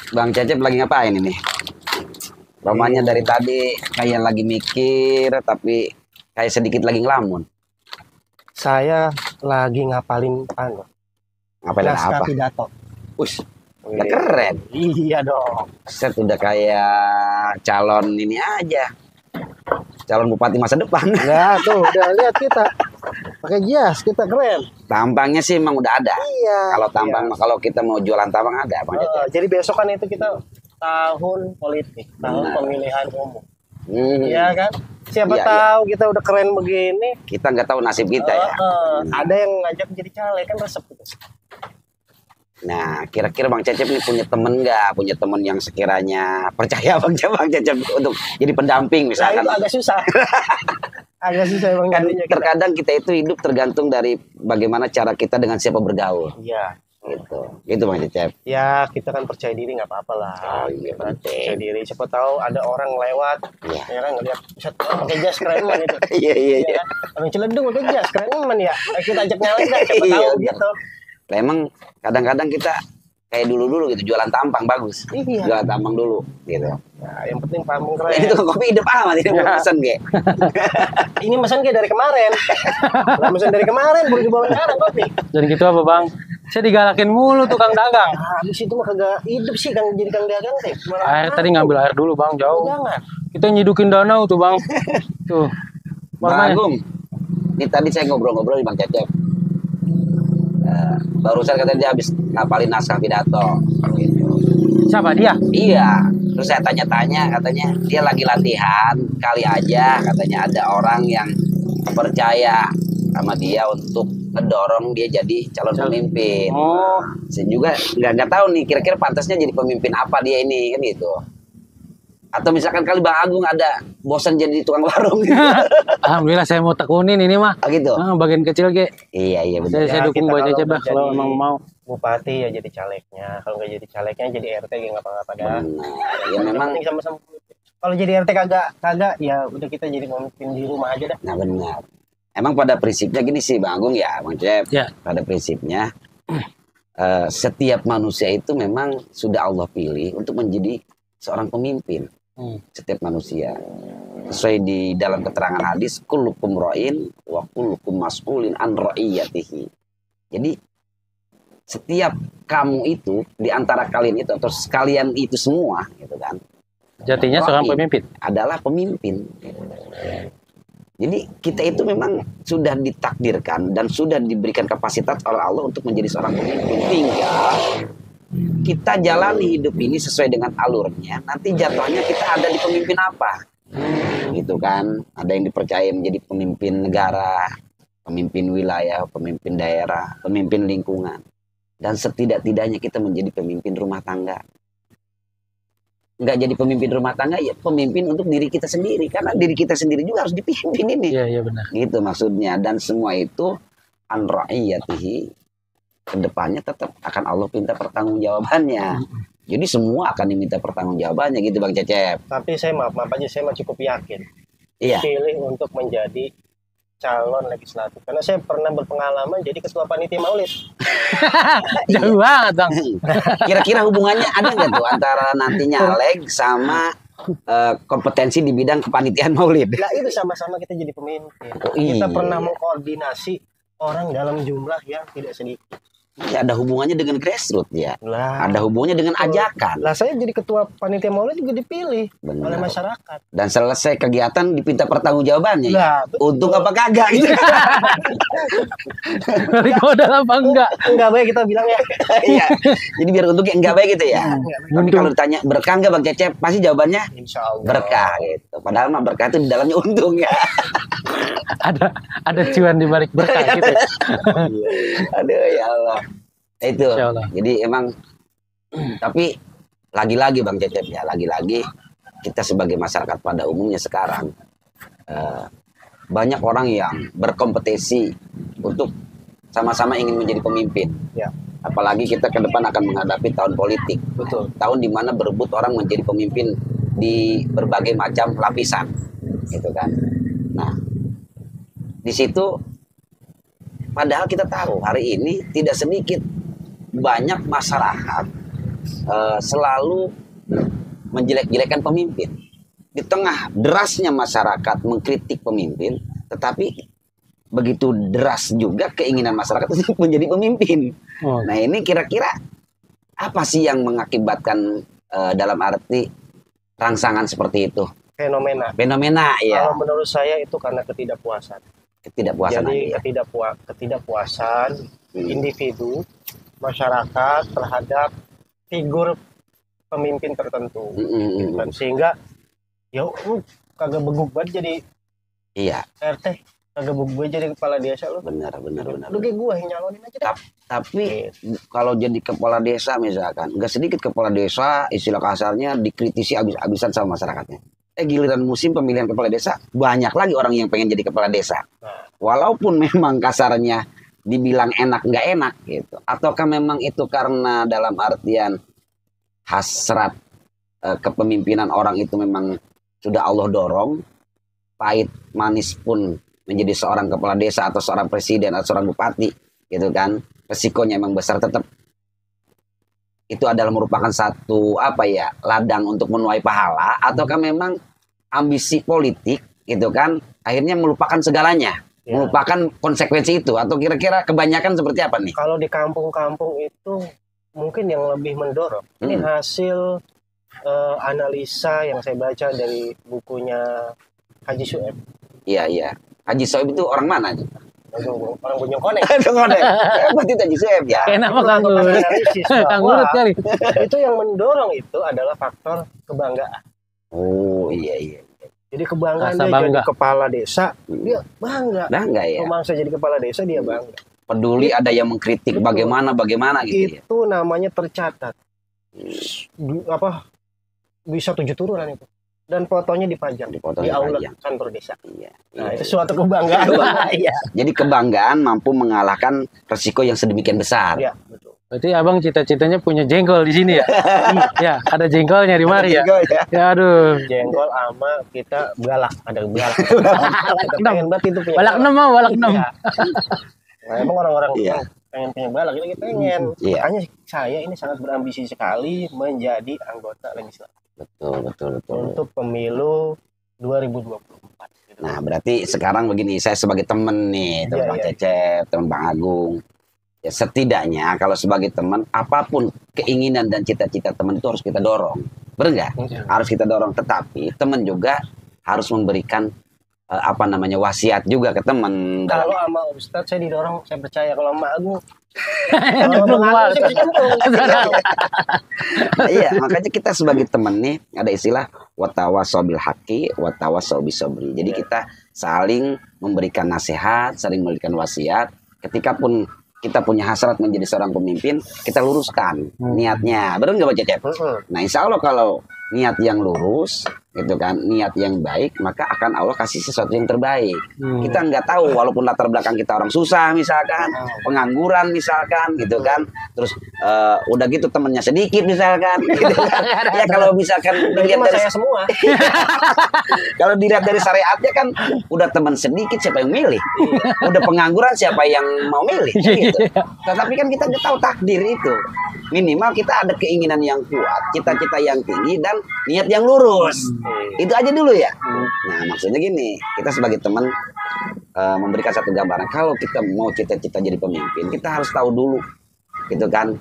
Bang Cecep lagi ngapain ini? Romanya dari tadi kayak lagi mikir, tapi kayak sedikit lagi ngelamun. Saya lagi ngapalin Ngapain naskah apa? pidato. Ush, udah keren. Iya dong. Set udah kayak calon ini aja. Calon bupati masa depan. Ya tuh, udah lihat kita pakai jas, kita keren. Tampangnya sih emang udah ada. Iya. Kalau tampang, kalau kita mau jualan tampang ada, Bang Cecep. Jadi besok kan itu kita tahun politik, tahun Benar. pemilihan umum. Hmm, Iya kan? Siapa Iya, tahu kita udah keren begini. Kita nggak tahu nasib kita ya. Ada yang ngajak jadi caleg kan resep gitu. Nah, kira-kira Bang Cecep nih punya temen nggak? Punya temen yang sekiranya percaya Bang Cecep untuk jadi pendamping Nah, misalkan. itu agak susah. Agak susah emang Kan jadinya kita. terkadang kita itu hidup tergantung dari bagaimana cara kita dengan siapa bergaul. Iya. Gitu Bang Cecep. Ya, kita kan percaya diri nggak apa-apa lah. Oh, iya, Kan? penting. Percaya diri. Siapa tahu ada orang lewat, Iya. ya kan ngeliat bisa pakai jas keren man itu. Iya iya Ya iya. kan? Orang Ciledug pakai jas keren man ya. Kita ajak nyalek dah, siapa Iya, tahu benar. gitu. Lah, emang kadang-kadang kita kayak dulu-dulu gitu jualan tampang bagus. Iya. Jualan tampang dulu gitu. Nah, yang penting pamung Nah, keren. itu kopi hidup amat ini belum pesan kayak. Ini pesan kayak dari kemarin. Lah pesan dari kemarin baru dibawa sekarang kopi. Jadi gitu apa bang? Saya digalakin mulu tukang dagang. Nah, habis itu mah kagak hidup sih Kang jadi Kang dagang teh. Air tadi ngambil air dulu bang, jauh. Jangan. Kita nyidukin danau tuh bang. Tuh. Bang Warnanya. Agung, ini tadi saya ngobrol-ngobrol di Bang Cecep. Barusan katanya dia habis ngapalin naskah pidato. Gitu. Siapa dia? Iya, terus saya tanya-tanya, katanya dia lagi latihan, kali aja katanya ada orang yang percaya sama dia untuk mendorong dia jadi calon pemimpin. Oh, Saya juga nggak tahu nih kira-kira pantasnya jadi pemimpin apa dia ini kan gitu. Atau misalkan kali Bang Agung ada bosan jadi tukang warung gitu. alhamdulillah saya mau tekunin ini mah. Oh gitu. Nah, bagian kecil ge. Iya iya benar. Saya Ya, dukung kita Bang kalau Cecep dah kalau jadi- emang mau. Bupati ya jadi calegnya, kalau nggak jadi calegnya jadi RT ya nggak apa-apa dah. Benar. Ya Yang memang. penting sama-sama. Kalau jadi RT kagak ya udah kita jadi pemimpin di rumah aja dah. Nah benar. Emang pada prinsipnya gini sih Bang Agung ya, Bang Cep. Ya. Pada prinsipnya setiap manusia itu memang sudah Allah pilih untuk menjadi seorang pemimpin. Setiap manusia. Sesuai di dalam keterangan hadis, kullukum ra'in wa kullukum mas'ulin an ra'iyatihi. Jadi setiap kamu itu di antara kalian itu atau sekalian itu semua gitu kan Jatinya seorang pemimpin. adalah pemimpin. Jadi kita itu memang sudah ditakdirkan dan sudah diberikan kapasitas oleh Allah untuk menjadi seorang pemimpin. Tinggal kita jalani hidup ini sesuai dengan alurnya. Nanti jatuhnya kita ada di pemimpin apa? Gitu kan. Ada yang dipercaya menjadi pemimpin negara, pemimpin wilayah, pemimpin daerah, pemimpin lingkungan. Dan setidak-tidaknya kita menjadi pemimpin rumah tangga. Nggak jadi pemimpin rumah tangga, ya pemimpin untuk diri kita sendiri. Karena diri kita sendiri juga harus dipimpin ini. Iya, iya benar. Gitu maksudnya. Dan semua itu an ra'iyatihi. Kedepannya tetap akan Allah minta pertanggungjawabannya. Jadi semua akan diminta pertanggungjawabannya gitu Bang Cecep. Tapi saya maaf aja saya mah cukup yakin Iya. pilih untuk menjadi calon legislatif karena saya pernah berpengalaman jadi ketua panitia maulid. Jauh banget bang. Kira-kira hubungannya ada nggak tuh antara nantinya Alek sama kompetensi di bidang kepanitiaan maulid? Nah itu sama-sama kita jadi pemimpin. iya. Kita pernah mengkoordinasi orang dalam jumlah yang tidak sedikit. Ya, ada hubungannya dengan grassroots ya. Lah, Ada hubungannya dengan ajakan. lah saya jadi ketua panitia maulid juga dipilih Benar. oleh masyarakat. Dan selesai kegiatan dipinta pertanggungjawabannya. Ya. Lah, betul. Untung apa kagak gitu. Dari modal apa enggak? Enggak baik kita bilang ya. Iya. Jadi biar untungnya enggak baik gitu ya. Tapi Untung. kalau ditanya berkah enggak Bang Cecep, pasti jawabannya Insya Allah. berkah gitu. Padahal mah berkah itu di dalamnya untung ya. Ada cuan di balik berkah gitu. Aduh ya Allah. Itu. Insya Allah. Jadi emang tapi lagi-lagi Bang Cecep ya, lagi-lagi kita sebagai masyarakat pada umumnya sekarang banyak orang yang berkompetisi untuk sama-sama ingin menjadi pemimpin. Ya, Apalagi kita ke depan akan menghadapi tahun politik. betul. Tahun di mana berebut orang menjadi pemimpin di berbagai macam lapisan. Gitu kan. Nah, di situ padahal kita tahu hari ini tidak sedikit banyak masyarakat selalu menjelek-jelekan pemimpin. Di tengah derasnya masyarakat mengkritik pemimpin, tetapi begitu deras juga keinginan masyarakat untuk menjadi pemimpin. Oh. Nah ini kira-kira apa sih yang mengakibatkan dalam arti rangsangan seperti itu? Fenomena. Fenomena ya, Kalau menurut saya itu karena ketidakpuasan. ketidakpuasan Jadi aja ya. ketidakpuasan individu masyarakat terhadap figur pemimpin tertentu. Gitu kan. Sehingga ya lu kagak beguk banget jadi Iya, RT, kagak beguk banget jadi kepala desa lu. benar. Lu kayak gua yang nyalonin aja deh. Tapi kalau jadi kepala desa misalkan, nggak sedikit kepala desa istilah kasarnya dikritisi abis-abisan sama masyarakatnya. Giliran musim pemilihan kepala desa, banyak lagi orang yang pengen jadi kepala desa. Walaupun memang kasarnya dibilang enak nggak enak gitu. Ataukah memang itu karena dalam artian hasrat kepemimpinan orang itu memang sudah Allah dorong, pahit manis pun menjadi seorang kepala desa atau seorang presiden atau seorang bupati gitu kan, resikonya memang besar, tetap itu adalah merupakan satu ladang untuk menuai pahala, ataukah memang ambisi politik gitu kan akhirnya melupakan segalanya, melupakan konsekuensi itu, atau kira-kira kebanyakan seperti apa nih? Kalau di kampung-kampung itu mungkin yang lebih mendorong ini hasil analisa yang saya baca dari bukunya Haji Sueb. Iya. Haji Soeb itu orang mana? Orang Bojong Koneng. Berarti Haji Soeb ya. Kenapa Kang Urut? Kang Urut kali. Itu yang mendorong itu adalah faktor kebanggaan. Oh iya. Jadi kebanggaan Rasa dia bangga. jadi kepala desa, dia bangga. Bangga ya. Mangsa jadi kepala desa dia bangga. Peduli ada yang mengkritik bagaimana gitu ya. Itu namanya tercatat. Bisa 7 turunan itu. Dan fotonya dipajang di aula kantor desa. Iya. Nah, itu suatu kebanggaan. Iya. Jadi kebanggaan mampu mengalahkan resiko yang sedemikian besar. Iya, betul. Berarti abang cita-citanya punya jengkol di sini ya? Ya, ada jengkolnya di mari ya. Jengkol ya. Ya aduh. Jengkol sama kita balak, ada balak. Kita enam. pengen banget itu punya Balak 6 mau, balak 6. Iya. Nah, emang orang-orang Iya. pengen punya balak, kita pengen. Iya. Makanya saya ini sangat berambisi sekali menjadi anggota legislatif Betul. untuk pemilu 2024. Gitu. Nah, berarti sekarang begini, saya sebagai teman nih, teman Iya, Bang iya. Cecep, teman Bang Agung. Ya setidaknya kalau sebagai teman, apapun keinginan dan cita-cita teman itu harus kita dorong. Benar nggak? Iya. Harus kita dorong, tetapi teman juga harus memberikan wasiat juga ke teman. Kalau sama Ustadz saya didorong, saya percaya. Kalau sama Agung, Belum keluar. Nah, iya, makanya kita sebagai teman nih ada istilah watawasau bil haqi watawasau bis sabri. Jadi kita saling memberikan nasihat, saling memberikan wasiat. Ketika pun kita punya hasrat menjadi seorang pemimpin, kita luruskan niatnya. Benar nggak Pak Cecep? Nah, insya Allah kalau niat yang lurus, gitu kan, niat yang baik, maka akan Allah kasih sesuatu yang terbaik. Kita nggak tahu, walaupun latar belakang kita orang susah misalkan, pengangguran misalkan, gitu kan, terus udah gitu temennya sedikit misalkan, gitu kan. Ya kalau misalkan dilihat dari saya semua. kalau dilihat dari syariatnya kan, udah teman sedikit siapa yang milih, udah pengangguran siapa yang mau milih, gitu. Tetapi kan kita nggak tahu takdir itu. Minimal kita ada keinginan yang kuat, cita-cita yang tinggi, dan niat yang lurus. Itu aja dulu ya. Nah, maksudnya gini, kita sebagai teman memberikan satu gambaran. Kalau kita mau cita-cita jadi pemimpin, kita harus tahu dulu, gitu kan,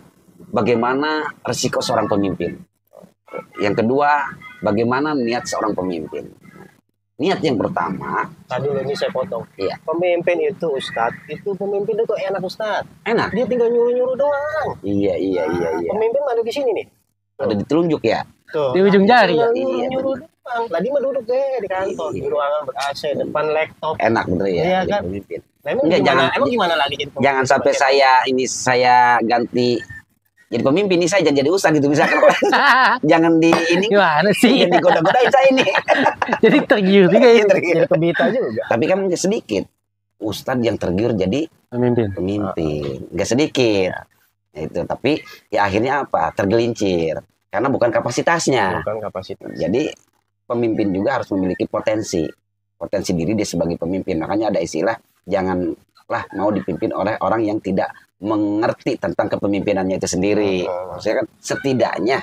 bagaimana resiko seorang pemimpin. Yang kedua, bagaimana niat seorang pemimpin. Niat yang pertama, Tadi ini saya potong. Iya. Pemimpin itu Ustadz, itu pemimpin itu enak Ustadz. enak. Dia tinggal nyuruh-nyuruh doang. Iya. Pemimpin ada di sini nih. Ada ditelunjuk ya. Tuh. Di ujung jari ya. Tinggal nyuruh-nyuruh doang. Tadi mah duduk deh di kantor, di ruangan ber-AC, depan laptop. Enak bener ya. Iya, jadi kan? pemimpin. Nah, emang Enggak, gimana? jangan- Emang gimana lagi jadi pemimpin? Jangan sampai saya ganti jadi pemimpin nih, saya jangan jadi ustadz gitu misalkan. Jangan di ini, Gimana sih? jangan digoda-godain saya ini. Jadi tergiur juga ya. Jadi kebita juga. Tapi kan sedikit ustadz yang tergiur jadi Pemimpin. pemimpin, nggak sedikit. Itu, tapi ya akhirnya apa? Tergelincir karena bukan kapasitasnya. Bukan kapasitas. Jadi pemimpin juga harus memiliki potensi diri dia sebagai pemimpin. Makanya ada istilah jangan lah mau dipimpin oleh orang yang tidak mengerti tentang kepemimpinannya itu sendiri. Maksudnya kan setidaknya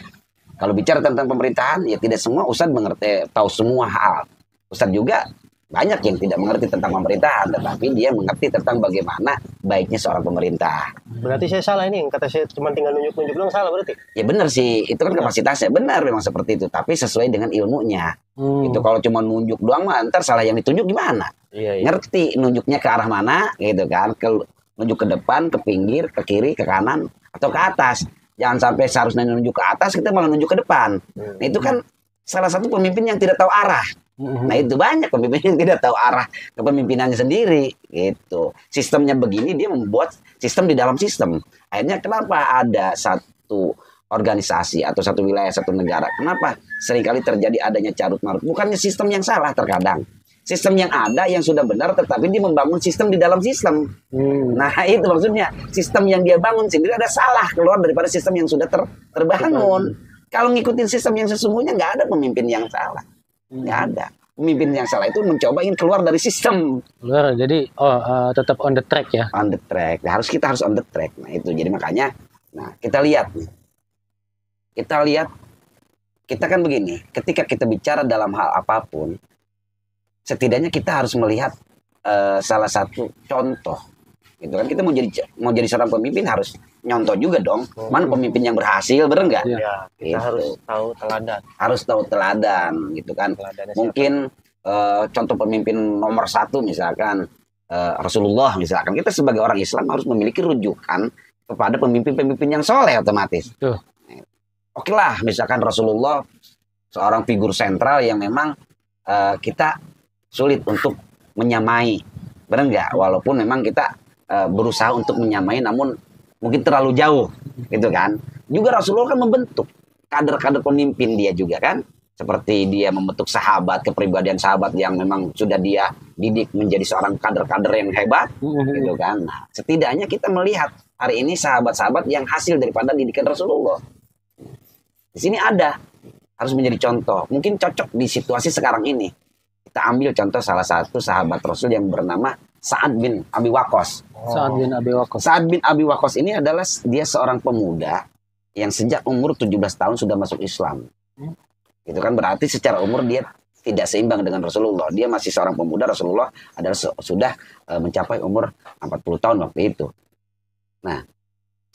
kalau bicara tentang pemerintahan ya tidak semua ustadz mengerti tahu semua hal. Ustadz juga banyak yang tidak mengerti tentang pemerintahan, tetapi dia mengerti tentang bagaimana baiknya seorang pemerintah. Berarti saya salah ini, kata saya cuma tinggal nunjuk-nunjuk doang, salah berarti? Ya benar sih, itu kan kapasitasnya, benar memang seperti itu, tapi sesuai dengan ilmunya. Itu kalau cuma nunjuk doang mah ntar salah yang ditunjuk gimana? Iya. Ngerti nunjuknya ke arah mana gitu kan, nunjuk ke depan, ke pinggir, ke kiri, ke kanan, atau ke atas. Jangan sampai seharusnya nunjuk ke atas, kita malah nunjuk ke depan. Nah itu kan salah satu pemimpin yang tidak tahu arah. Nah itu banyak pemimpin yang tidak tahu arah kepemimpinannya sendiri gitu. Sistemnya begini, dia membuat sistem di dalam sistem. Akhirnya kenapa ada satu organisasi atau satu wilayah, satu negara, kenapa seringkali terjadi adanya carut marut? Bukannya sistem yang salah terkadang, sistem yang ada yang sudah benar, tetapi dia membangun sistem di dalam sistem. Nah itu maksudnya, sistem yang dia bangun sendiri ada salah keluar daripada sistem yang sudah terbangun. Kalau ngikutin sistem yang sesungguhnya nggak ada pemimpin yang salah. Nggak ada. Pemimpin yang salah itu mencoba ingin keluar dari sistem. Keluar, jadi tetap on the track ya. On the track. Nah, kita harus on the track. Nah itu jadi makanya, nah kita lihat nih. Kita kan begini. Ketika kita bicara dalam hal apapun, setidaknya kita harus melihat salah satu contoh. Gitu kan, kita mau jadi seorang pemimpin harus nyontoh juga dong. Mana pemimpin yang berhasil, bener nggak? Ya, kita harus tahu teladan. Harus tahu teladan, gitu kan. Mungkin contoh pemimpin nomor satu misalkan Rasulullah misalkan. Kita sebagai orang Islam harus memiliki rujukan kepada pemimpin-pemimpin yang soleh otomatis. Oke lah, misalkan Rasulullah seorang figur sentral yang memang kita sulit untuk menyamai, bener nggak? Walaupun memang kita berusaha untuk menyamai, namun mungkin terlalu jauh, gitu kan. Juga Rasulullah kan membentuk kader-kader pemimpin dia juga kan. Seperti dia membentuk sahabat, kepribadian sahabat yang memang sudah dia didik menjadi seorang kader-kader yang hebat, gitu kan. Nah, setidaknya kita melihat hari ini sahabat-sahabat yang hasil daripada didikan Rasulullah. Di sini ada, harus menjadi contoh. Mungkin cocok di situasi sekarang ini. Kita ambil contoh salah satu sahabat Rasul yang bernama Sa'ad bin Abi Waqqas. Sa'ad bin Abi Waqqas. Sa'ad bin Abi Waqqas ini adalah dia seorang pemuda yang sejak umur 17 tahun sudah masuk Islam. Itu kan berarti secara umur dia tidak seimbang dengan Rasulullah. Dia masih seorang pemuda, Rasulullah adalah sudah mencapai umur 40 tahun waktu itu. Nah,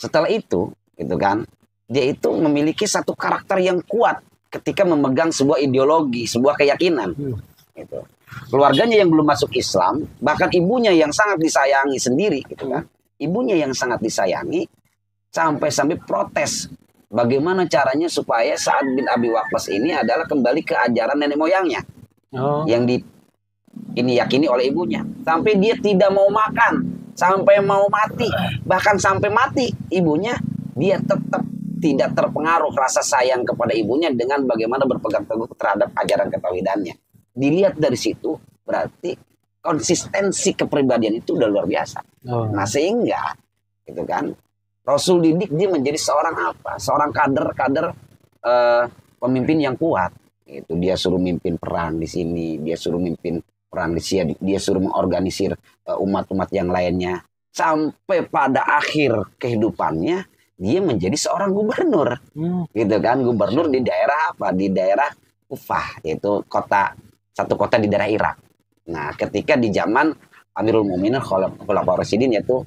setelah itu, gitu kan, dia itu memiliki satu karakter yang kuat ketika memegang sebuah ideologi, sebuah keyakinan. Gitu. Keluarganya yang belum masuk Islam, bahkan ibunya yang sangat disayangi sendiri, gitu kan. Ibunya yang sangat disayangi sampai protes bagaimana caranya supaya Sa'ad bin Abi Waqqas ini adalah kembali ke ajaran nenek moyangnya yang ini yakini oleh ibunya. Sampai dia tidak mau makan, sampai mau mati, bahkan sampai mati ibunya, dia tetap tidak terpengaruh rasa sayang kepada ibunya dengan bagaimana berpegang teguh terhadap ajaran ketauhidannya. Dilihat dari situ berarti konsistensi kepribadian itu udah luar biasa. Nah sehingga gitu kan Rasul didik dia menjadi seorang apa? Seorang kader pemimpin yang kuat. Itu dia suruh mimpin perang di sini, dia suruh mimpin perang di sini, dia suruh mengorganisir umat-umat yang lainnya. Sampai pada akhir kehidupannya dia menjadi seorang gubernur. Gitu kan, gubernur di daerah apa? Di daerah Kufah, yaitu satu kota di daerah Irak. Nah, ketika di zaman Amirul Mukminin Khulafaur Rasyidin yaitu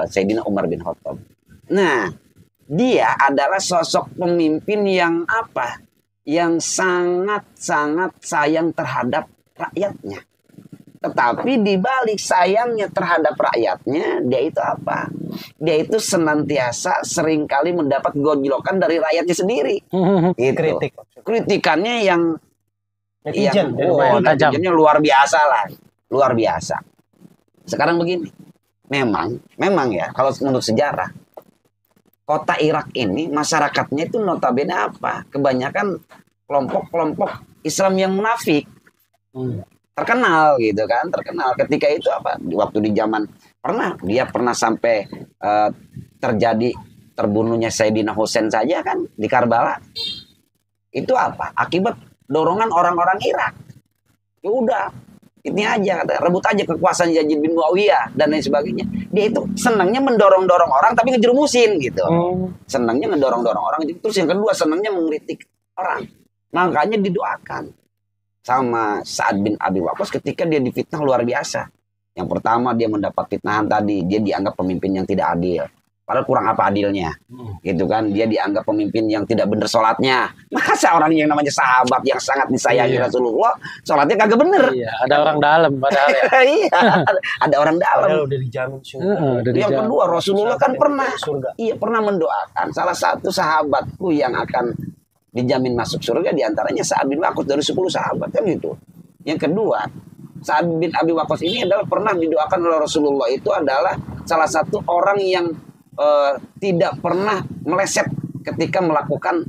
Sayyidina Umar bin Khattab. Nah, dia adalah sosok pemimpin yang apa? Yang sangat-sangat sayang terhadap rakyatnya. Tetapi di balik sayangnya terhadap rakyatnya, dia itu apa? Dia itu senantiasa seringkali mendapat gojlokan dari rakyatnya sendiri. Gitu. Kritikannya yang netizennya luar biasa lah, luar biasa. Sekarang begini, memang ya, kalau menurut sejarah, kota Irak ini masyarakatnya itu notabene apa? Kebanyakan kelompok-kelompok Islam yang munafik, terkenal gitu kan, terkenal. Ketika itu apa? Waktu di zaman dia pernah sampai terjadi terbunuhnya Sayyidina Husain saja kan di Karbala. Itu apa? Akibat dorongan orang-orang Irak. Ya udah, Ini aja, rebut aja kekuasaan Yazid bin Muawiyah dan lain sebagainya. Dia itu senangnya mendorong-dorong orang tapi ngejerumusin gitu. Senangnya ngedorong-dorong orang. Terus yang kedua senangnya mengkritik orang. Makanya didoakan sama Sa'ad bin Abi Waqqas ketika dia difitnah luar biasa. Yang pertama dia mendapat fitnahan tadi, dia dianggap pemimpin yang tidak adil. Padahal kurang apa adilnya, gitu kan? Dia dianggap pemimpin yang tidak benar sholatnya. Masa orang yang namanya sahabat yang sangat disayangi Rasulullah, sholatnya kagak bener. Iya, ada orang dalam padahal ya. Iya, ada orang dalam. Padahal udah dijamin surga. Yang kedua, Rasulullah kan pernah, surga. iya pernah mendoakan salah satu sahabatku yang akan dijamin masuk surga, diantaranya Sa'ad bin Waqqas dari 10 sahabat kan gitu. Yang kedua, Sa'ad bin Abi Waqqas ini adalah pernah didoakan oleh Rasulullah, itu adalah salah satu orang yang tidak pernah meleset ketika melakukan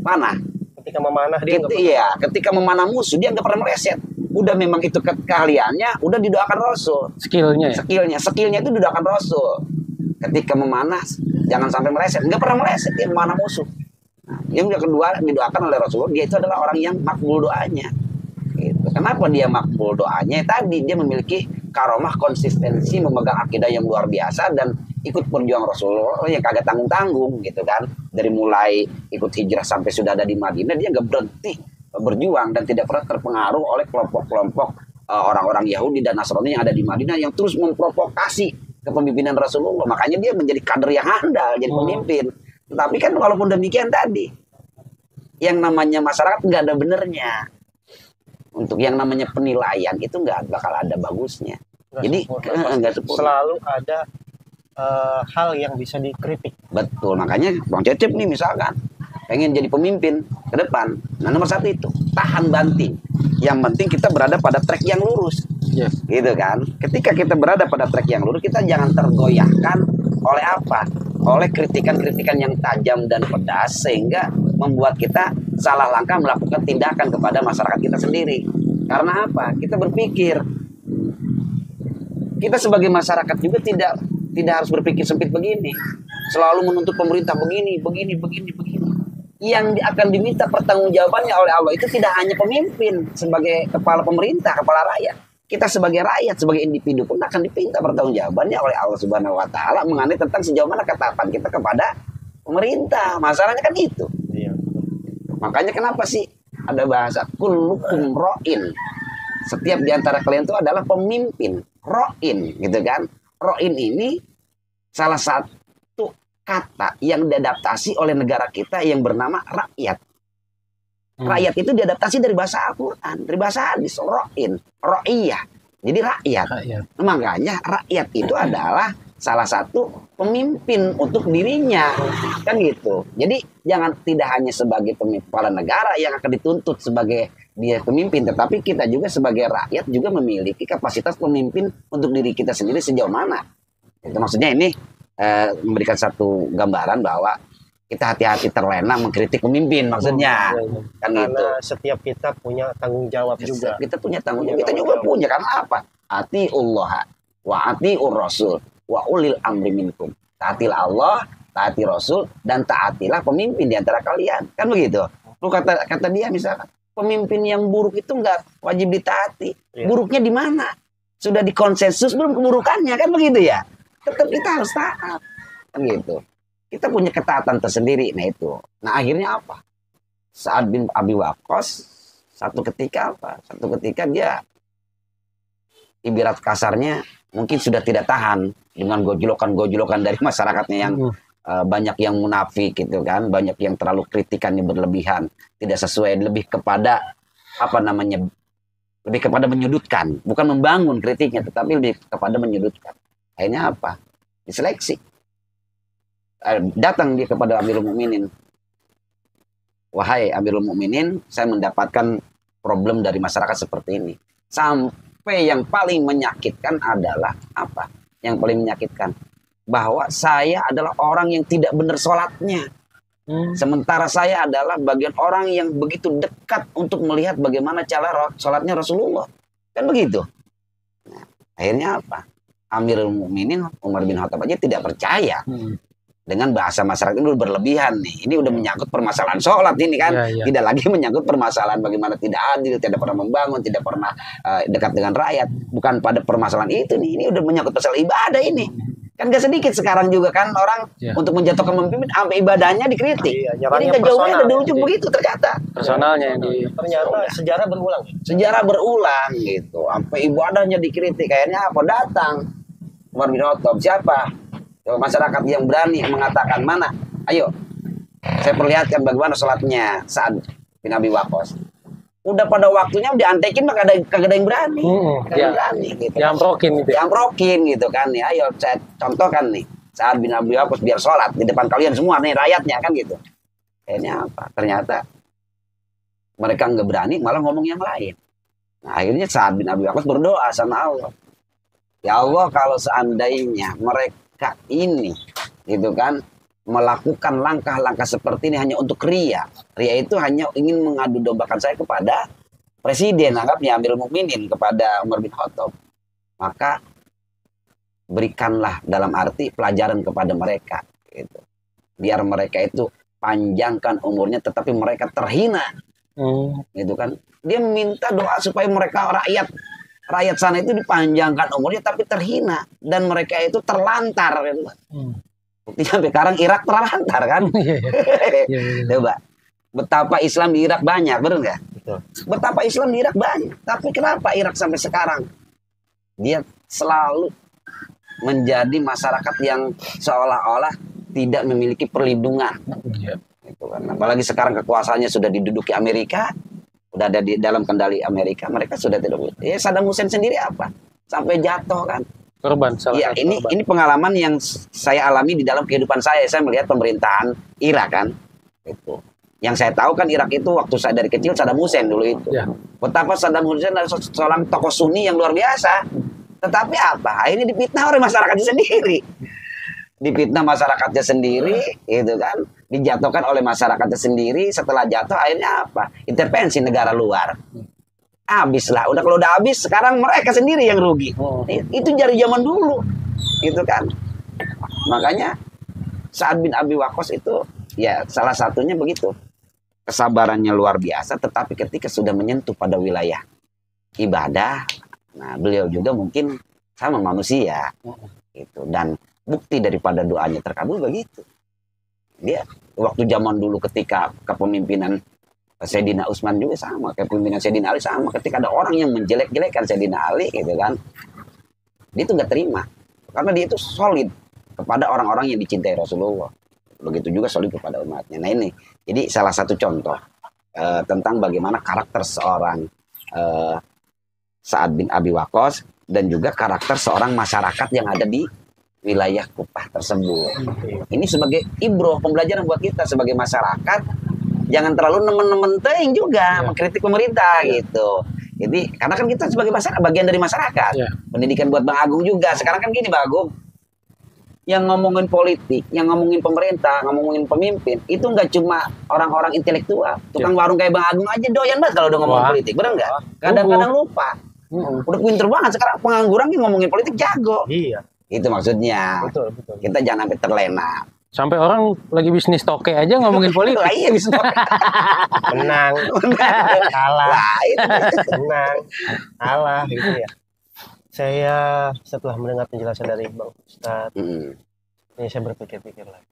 panah. Ketika memanah dia ketika memanah musuh dia nggak pernah meleset. Udah memang itu keahliannya, udah didoakan Rasul. Skillnya itu didoakan Rasul. Ketika memanah jangan sampai meleset, nggak pernah meleset dia memanah musuh. Nah, yang kedua didoakan oleh Rasulullah, dia itu adalah orang yang makbul doanya. Gitu. Kenapa dia makbul doanya? Tadi dia memiliki karomah konsistensi memegang akidah yang luar biasa dan ikut perjuangan Rasulullah yang kagak tanggung-tanggung gitu kan. Dari mulai ikut hijrah sampai sudah ada di Madinah, dia nggak berhenti berjuang dan tidak pernah terpengaruh oleh kelompok-kelompok orang-orang Yahudi dan Nasrani yang ada di Madinah yang terus memprovokasi kepemimpinan Rasulullah. Makanya dia menjadi kader yang handal, jadi pemimpin. Tetapi kan walaupun demikian tadi, yang namanya masyarakat nggak ada benernya. Untuk yang namanya penilaian itu nggak bakal ada bagusnya. Jadi nggak sempurna. Selalu ada hal yang bisa dikritik. Betul, makanya Bang Cecep nih misalkan pengen jadi pemimpin ke depan. Nah nomor satu itu tahan banting. Yang penting kita berada pada trek yang lurus. Yes. Gitu kan. Ketika kita berada pada trek yang lurus, kita jangan tergoyahkan oleh apa? Oleh kritikan-kritikan yang tajam dan pedas sehingga membuat kita salah langkah melakukan tindakan kepada masyarakat kita sendiri. Karena apa? Kita berpikir kita sebagai masyarakat juga tidak harus berpikir sempit begini. Selalu menuntut pemerintah begini. Yang akan diminta pertanggungjawabannya oleh Allah itu tidak hanya pemimpin sebagai kepala pemerintah, kepala rakyat. Kita sebagai rakyat, sebagai individu pun akan diminta pertanggungjawabannya oleh Allah Subhanahu wa taala mengenai tentang sejauh mana ketaatan kita kepada pemerintah. Masalahnya kan itu. Iya. Makanya kenapa sih ada bahasa kullukum ra'in. Setiap di antara kalian itu adalah pemimpin, ra'in gitu kan. Ra'in ini salah satu kata yang diadaptasi oleh negara kita yang bernama rakyat. Rakyat itu diadaptasi dari bahasa Al-Quran, dari bahasa hadis, ra'in, ra'iyah. Jadi rakyat. Makanya rakyat itu adalah salah satu pemimpin untuk dirinya, kan gitu. Jadi tidak hanya sebagai kepala negara yang akan dituntut sebagai dia pemimpin, tetapi kita juga sebagai rakyat juga memiliki kapasitas pemimpin untuk diri kita sendiri sejauh mana. Itu maksudnya ini memberikan satu gambaran bahwa kita hati-hati terlena mengkritik pemimpin maksudnya. Kan karena gitu. setiap kita punya tanggung jawab juga. Kita punya tanggung jawab. Kita juga punya, karena apa? Atiullah wa atiur rasul wa ulil amri minkum. Taatilah Allah, taati Rasul, dan taatilah pemimpin di antara kalian. Kan begitu. Lu kata dia misalkan, pemimpin yang buruk itu nggak wajib ditaati. Iya. Buruknya di mana? Sudah dikonsensus belum keburukannya, kan begitu ya? Tetap kita harus taat. Kan gitu. Kita punya ketaatan tersendiri. Nah itu. Nah akhirnya apa? Sa'ad bin Abi Waqqas satu ketika dia ibarat kasarnya mungkin sudah tidak tahan dengan gojlokan dari masyarakatnya yang banyak yang munafik gitu kan, banyak yang terlalu kritikannya berlebihan, tidak sesuai, lebih kepada lebih kepada menyudutkan, bukan membangun kritiknya tetapi lebih kepada menyudutkan. Akhirnya apa? Diseleksi. Datang dia kepada Amirul Mukminin. Wahai Amirul Mukminin, saya mendapatkan problem dari masyarakat seperti ini. Sampai yang paling menyakitkan adalah apa? Yang paling menyakitkan bahwa saya adalah orang yang tidak benar sholatnya. Sementara saya adalah bagian orang yang begitu dekat untuk melihat bagaimana cara sholatnya Rasulullah. Kan begitu. Nah, akhirnya apa? Amirul Mukminin Umar bin Khattab aja tidak percaya. dengan bahasa masyarakat ini udah berlebihan nih. Ini udah menyangkut permasalahan sholat ini kan. Iya, iya. Tidak lagi menyangkut permasalahan bagaimana tidak adil, tidak pernah membangun, tidak pernah dekat dengan rakyat. Bukan pada permasalahan itu nih. Ini udah menyangkut masalah ibadah ini. Kan gak sedikit sekarang juga kan orang untuk menjatuhkan pemimpin sampai ibadahnya dikritik. Iya, Jadi gak jauhnya ada di ujung begitu ternyata. Personalnya yang Ternyata sejarah berulang. Sejarah berulang gitu. Sampai ibadahnya dikritik. Kayaknya apa? Datang Umar bin Khattab. Siapa? Masyarakat yang berani mengatakan mana? Ayo, saya perlihatkan bagaimana sholatnya Sa'ad bin Abi Waqqas. Udah pada waktunya diantekin maka kagak ada yang berani. Kagak ya. berani gitu. Diamprokin gitu. Diamprokin gitu kan ya. Ayo saya contohkan nih. Sa'ad bin Abi Waqqas biar sholat di depan kalian semua nih rakyatnya kan gitu. Kayaknya apa? Ternyata mereka nggak berani malah ngomong yang lain. Nah, akhirnya Sa'ad bin Abi Waqqas berdoa sama Allah. Ya Allah, kalau seandainya mereka ini gitu kan melakukan langkah-langkah seperti ini hanya untuk ria. Ria itu hanya ingin mengadu dombakan saya kepada presiden, anggapnya Amirul Mukminin, kepada Umar bin Khattab. Maka berikanlah dalam arti pelajaran kepada mereka gitu. Biar mereka itu panjangkan umurnya tetapi mereka terhina. Gitu kan. Dia minta doa supaya mereka rakyat sana itu dipanjangkan umurnya tapi terhina dan mereka itu terlantar gitu. Buktinya sampai sekarang Irak terlantar kan. Coba betapa Islam di Irak banyak, benar nggak? Betapa Islam di Irak banyak, tapi kenapa Irak sampai sekarang dia selalu menjadi masyarakat yang seolah-olah tidak memiliki perlindungan. Gitu kan. Apalagi sekarang kekuasaannya sudah diduduki Amerika, udah ada di dalam kendali Amerika, mereka sudah tidak. Ya Saddam Hussein sendiri apa? Sampai jatuh kan. Korban salah ya, satu korban. Ini pengalaman yang saya alami di dalam kehidupan saya. Saya melihat pemerintahan Irak kan. Itu. Yang saya tahu kan Irak itu waktu saya dari kecil Saddam Hussein dulu itu. Ya. Betapa Saddam Hussein adalah seorang tokoh Sunni yang luar biasa. Tetapi apa? Akhirnya dipitnah oleh masyarakatnya sendiri. Dipitnah masyarakatnya sendiri, gitu kan? Dijatuhkan oleh masyarakatnya sendiri. Setelah jatuh akhirnya apa? Intervensi negara luar. Habis lah, udah kalau udah habis sekarang mereka sendiri yang rugi. Itu dari zaman dulu, gitu kan. Makanya Sa'ad bin Abi Waqqas itu ya salah satunya begitu. Kesabarannya luar biasa, tetapi ketika sudah menyentuh pada wilayah ibadah, nah beliau juga mungkin sama manusia, gitu. Dan bukti daripada doanya terkabul begitu. Dia waktu zaman dulu ketika kepemimpinan Sayyidina Utsman juga sama, kepemimpinan Sayyidina Ali sama. Ketika ada orang yang menjelek-jelekkan Sayyidina Ali, gitu kan, dia itu nggak terima, karena dia itu solid kepada orang-orang yang dicintai Rasulullah. Begitu juga solid kepada umatnya. Nah ini, jadi salah satu contoh tentang bagaimana karakter seorang Sa'ad bin Abi Waqqas dan juga karakter seorang masyarakat yang ada di wilayah Kufah tersebut. Ini sebagai ibroh, pembelajaran buat kita sebagai masyarakat. Jangan terlalu nemen-nemen teing juga mengkritik pemerintah gitu. Jadi karena kan kita sebagai masyarakat bagian dari masyarakat. Pendidikan buat Bang Agung juga. Sekarang kan gini Bang Agung, yang ngomongin politik, yang ngomongin pemerintah, ngomongin pemimpin, itu nggak cuma orang-orang intelektual. Tukang warung kayak Bang Agung aja doyan banget kalau udah ngomongin politik, bener nggak? Kadang-kadang lupa. Udah pinter banget sekarang pengangguran yang ngomongin politik jago. Iya. Itu maksudnya. Betul. Kita jangan sampai terlena. Sampai orang lagi bisnis toke aja ngomongin politik. Lah iya bisa. Menang. Kalah. Lah, itu. Menang. Kalah gitu ya. Saya setelah mendengar penjelasan dari Bang Ustadz, ini saya berpikir-pikir lagi.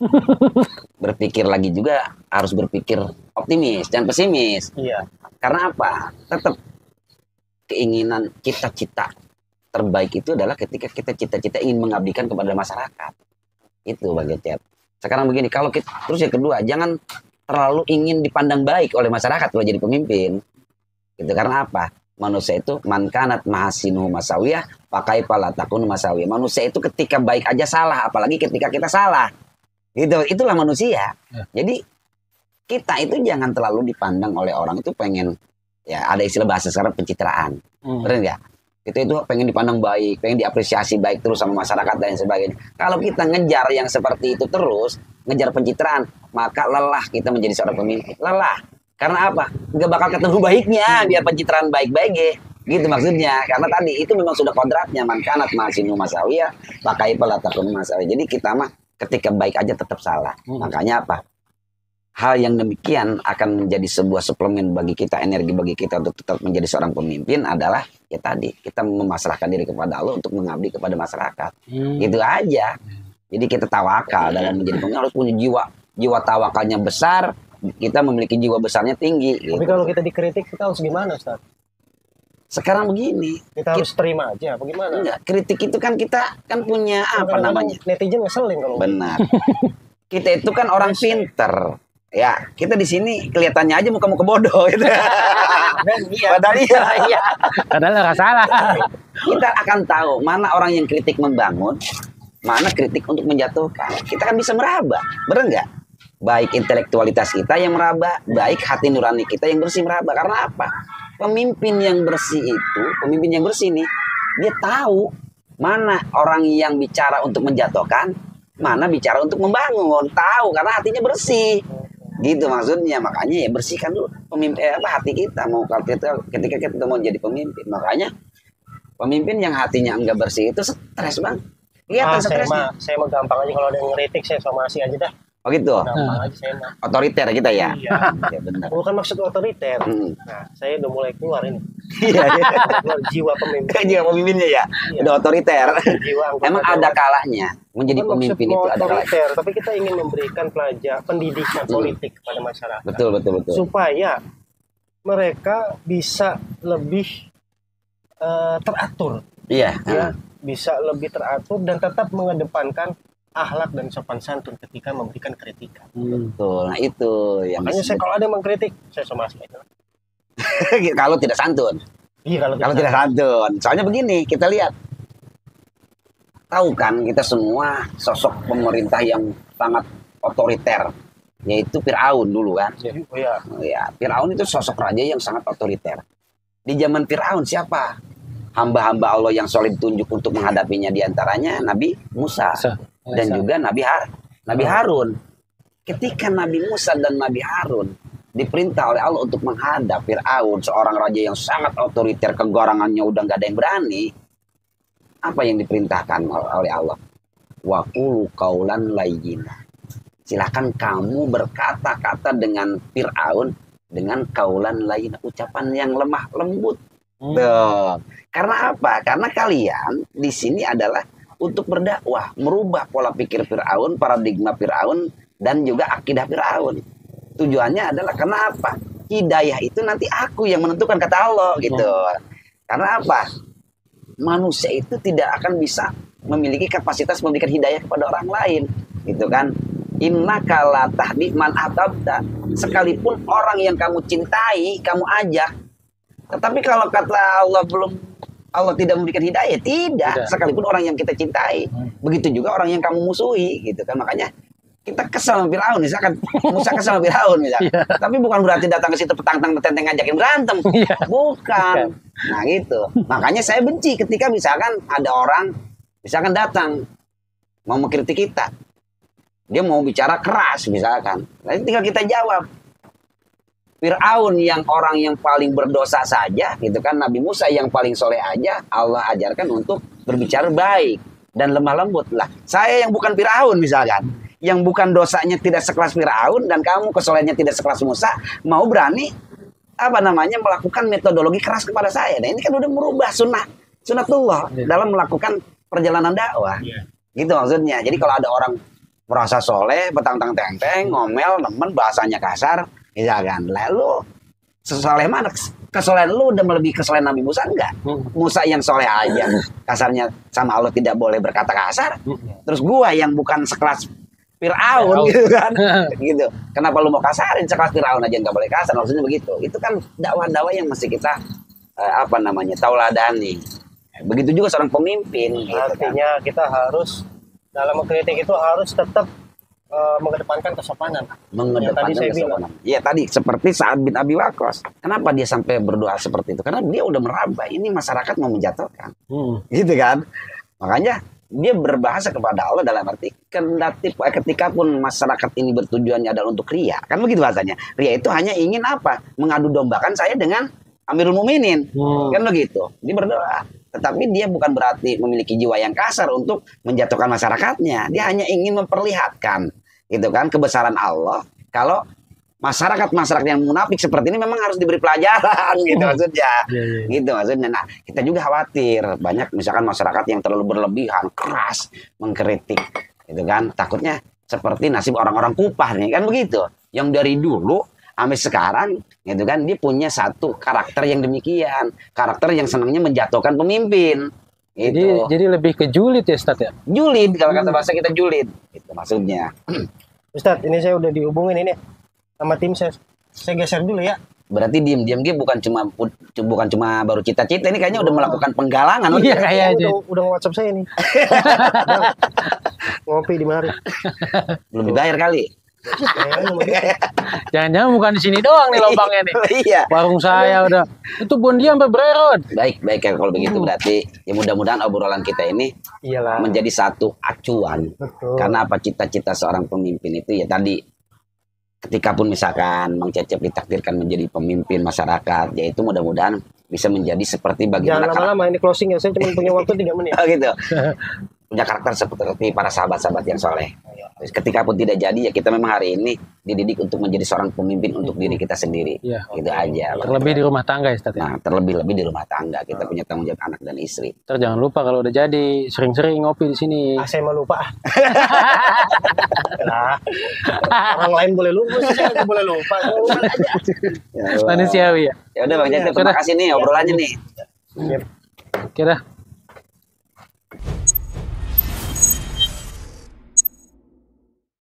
Berpikir lagi juga harus berpikir optimis dan pesimis. Iya. Karena apa? Tetap keinginan cita-cita terbaik itu adalah ketika kita cita-cita ingin mengabdikan kepada masyarakat. Itu Bang Gecep. Sekarang begini, kalau kita terus yang kedua, jangan terlalu ingin dipandang baik oleh masyarakat kalau jadi pemimpin. Gitu. Karena apa? Manusia itu man kanat mahasinu masawiyah pakai pala takun masawiyah. Manusia itu ketika baik aja salah, apalagi ketika kita salah. Gitu. Itulah manusia. Jadi kita itu jangan terlalu dipandang oleh orang itu pengen, ya ada istilah bahasa sekarang pencitraan. Benar nggak? Itu pengen dipandang baik, pengen diapresiasi baik terus sama masyarakat dan sebagainya. Kalau kita ngejar yang seperti itu terus, ngejar pencitraan, maka lelah kita menjadi seorang pemimpin. Lelah. Karena apa? Nggak bakal ketemu baiknya biar pencitraan baik-baik ya. Gitu maksudnya. Karena tadi itu memang sudah kodratnya. Man kanat mahasinu masawiyah, pakai pelatakun masawiyah. Jadi kita mah ketika baik aja tetap salah. Makanya apa? Hal yang demikian akan menjadi sebuah suplemen bagi kita, energi bagi kita untuk tetap menjadi seorang pemimpin adalah ya tadi, kita memasrahkan diri kepada Allah untuk mengabdi kepada masyarakat. Gitu aja. Jadi kita tawakal dalam menjadi pemimpin, harus punya jiwa tawakalnya besar, kita memiliki jiwa besarnya tinggi. Tapi Gitu. kalau kita dikritik, kita harus gimana, Ustaz? Sekarang begini, Kita harus terima aja, bagaimana? enggak, kritik itu kan kita kan punya apa Kadang-kadang namanya? netizen ngeselin kalau Benar. Kita itu kan orang pinter. Ya, kita di sini kelihatannya aja muka-muka bodoh gitu. dan iya, Padahal iya. Padahal nggak salah. Kita akan tahu mana orang yang kritik membangun, mana kritik untuk menjatuhkan. Kita kan bisa meraba, benar nggak? Baik intelektualitas kita yang meraba, baik hati nurani kita yang bersih meraba. Karena apa? Pemimpin yang bersih itu, pemimpin yang bersih nih, dia tahu mana orang yang bicara untuk menjatuhkan, mana bicara untuk membangun. Tahu karena hatinya bersih. Gitu maksudnya. Makanya ya bersihkan dulu pemimpin hati kita mau ketika kita mau jadi pemimpin. Makanya pemimpin yang hatinya enggak bersih itu stres, Bang. Kelihatan stresnya. saya mah gampang aja kalau ada yang ngeritik, saya somasi aja dah. Oh gitu. Gampang aja saya mah. Otoriter kita ya. Iya. Ya benar. Bukan maksud otoriter. Nah, saya udah mulai keluar ini. Iya, iya. Keluar jiwa pemimpin. Kan juga pemimpinnya ya. Iya. Udah otoriter. Jiwa anggota Emang ada dewan. kalanya menjadi Bukan pemimpin maksud itu ada kalanya. otoriter, tapi kita ingin memberikan pendidikan politik kepada masyarakat. Betul. Supaya mereka bisa lebih teratur, Iya. ya, bisa lebih teratur dan tetap mengedepankan akhlak dan sopan santun ketika memberikan kritikan. Betul. Nah itu yang Makanya saya disebut. kalau ada yang mengkritik, saya somasi aja. Kalau tidak santun. Iya Kalau tidak santun. Soalnya begini, kita lihat. Tahu kan kita semua sosok pemerintah yang sangat otoriter, yaitu Firaun dulu kan. Oh ya, Ya, Firaun itu sosok raja yang sangat otoriter. Di zaman Firaun siapa? Hamba-hamba Allah yang solid tunjuk untuk menghadapinya, diantaranya Nabi Musa dan juga Nabi Harun. Ketika Nabi Musa dan Nabi Harun diperintah oleh Allah untuk menghadap Firaun, seorang raja yang sangat otoriter, kegorangannya udah nggak ada yang berani. Apa yang diperintahkan oleh Allah? Wa qulu qaulan layyina. Silakan kamu berkata-kata dengan Firaun dengan kaulan lain, ucapan yang lemah lembut. Tuh. Karena apa? Karena kalian di sini adalah untuk berdakwah, merubah pola pikir Firaun, paradigma Firaun, dan juga akidah Firaun. Tujuannya adalah karena apa? Hidayah itu nanti aku yang menentukan, kata Allah gitu. Karena apa? Manusia itu tidak akan bisa memiliki kapasitas memberikan hidayah kepada orang lain, gitu kan? Innaka la tahdi man ahbabta. Sekalipun orang yang kamu cintai, kamu ajak. Tetapi kalau kata Allah tidak memberikan hidayah, tidak. Sekalipun orang yang kita cintai. Begitu juga orang yang kamu musuhi, gitu kan? Makanya kita kesal sama Firaun, misalkan Musa kesal sama Firaun, misalkan. Tapi bukan berarti datang ke situ petang-petang betenteng ngajakin berantem. Bukan. Nah gitu. Makanya saya benci ketika misalkan ada orang misalkan datang mau mengkritik kita. Dia mau bicara keras misalkan. Nanti tinggal kita jawab. Firaun yang orang yang paling berdosa saja, gitu kan, Nabi Musa yang paling soleh aja, Allah ajarkan untuk berbicara baik dan lemah lembut. Lah, saya yang bukan Firaun misalkan, yang bukan dosanya tidak sekelas Firaun dan kamu kesolehannya tidak sekelas Musa, mau berani melakukan metodologi keras kepada saya. Nah, ini kan udah merubah sunnatullah dalam melakukan perjalanan dakwah. Gitu maksudnya. Jadi kalau ada orang merasa soleh, betang-tang-teng-teng, ngomel, nemen, bahasanya kasar, misalkan, lalu sesoleh mana? Kesolehan lu udah melebihi kesolehan Nabi Musa enggak? Musa yang soleh aja, kasarnya sama Allah tidak boleh berkata kasar. Terus gua yang bukan sekelas Firaun gitu kan, gitu. Kenapa lu mau kasarin? Sekelas Firaun aja nggak boleh kasar, maksudnya begitu. Itu kan dakwah-dakwah yang mesti kita tauladani. Begitu juga seorang pemimpin. Gitu, artinya kita harus dalam mengkritik itu harus tetap mengedepankan kesopanan. Mengedepankan kesopanan. Ya tadi seperti Sa'ad bin Abi Waqqas. Kenapa dia sampai berdoa seperti itu? Karena dia udah meraba ini masyarakat mau menjatuhkan. Gitu kan? Makanya dia berbahasa kepada Allah dalam arti ketika pun masyarakat ini bertujuannya adalah untuk ria. Kan begitu bahasanya. Ria itu hanya ingin apa? Mengadu dombakan saya dengan Amirul Mukminin. Kan begitu. Dia berdoa. tetapi dia bukan berarti memiliki jiwa yang kasar untuk menjatuhkan masyarakatnya. Dia hanya ingin memperlihatkan, gitu kan, kebesaran Allah. Kalau masyarakat yang munafik seperti ini memang harus diberi pelajaran, gitu maksudnya. Gitu maksudnya. Nah, kita juga khawatir banyak misalkan masyarakat yang terlalu berlebihan, keras mengkritik, gitu kan. Takutnya seperti nasib orang-orang Kupah nih, kan begitu. Yang dari dulu sampai sekarang, gitu kan, dia punya satu karakter yang demikian, karakter yang senangnya menjatuhkan pemimpin. Gitu. Jadi lebih ke julid ya, Ustaz ya? Julid, kalau kata bahasa kita julid, itu maksudnya. Ustadz, ini saya udah dihubungin ini sama tim saya. Saya geser dulu ya. Berarti diam-diam dia bukan cuma baru cita-cita, ini kayaknya udah melakukan penggalangan. Iya kayaknya. Udah WhatsApp saya nih. Ngopi di mari. Belum dibayar kali. Jangan-jangan bukan di sini doang nih lubangnya nih. Iya. Warung saya udah. Itu Bon dia sampai Brerot. Baik kalau begitu berarti ya mudah-mudahan obrolan kita ini Iyalah. menjadi satu acuan. Betul. Karena apa, cita-cita seorang pemimpin itu ya tadi, ketika pun misalkan Mang Cecep ditakdirkan menjadi pemimpin masyarakat, yaitu mudah-mudahan bisa menjadi seperti bagaimana Jangan lama-lama ini closing ya. Saya cuma punya waktu 3 menit. Oh, gitu. Punya karakter seperti para sahabat-sahabat yang soleh. Ketika pun tidak jadi ya kita memang hari ini dididik untuk menjadi seorang pemimpin untuk diri kita sendiri. Iya. Gitu aja. Terlebih di rumah tangga ya, Ustaz ya. Nah, terlebih-lebih di rumah tangga kita punya tanggung jawab anak dan istri. Ntar jangan lupa kalau udah jadi sering-sering ngopi di sini. Saya mau lupa. Nah, orang lain boleh lupa, saya nggak boleh lupa. Saya lupa aja. Ya Allah. Manusiawi ya. Ya udah Bang Cecep, terima kasih nih obrolannya nih. Yep. Oke dah.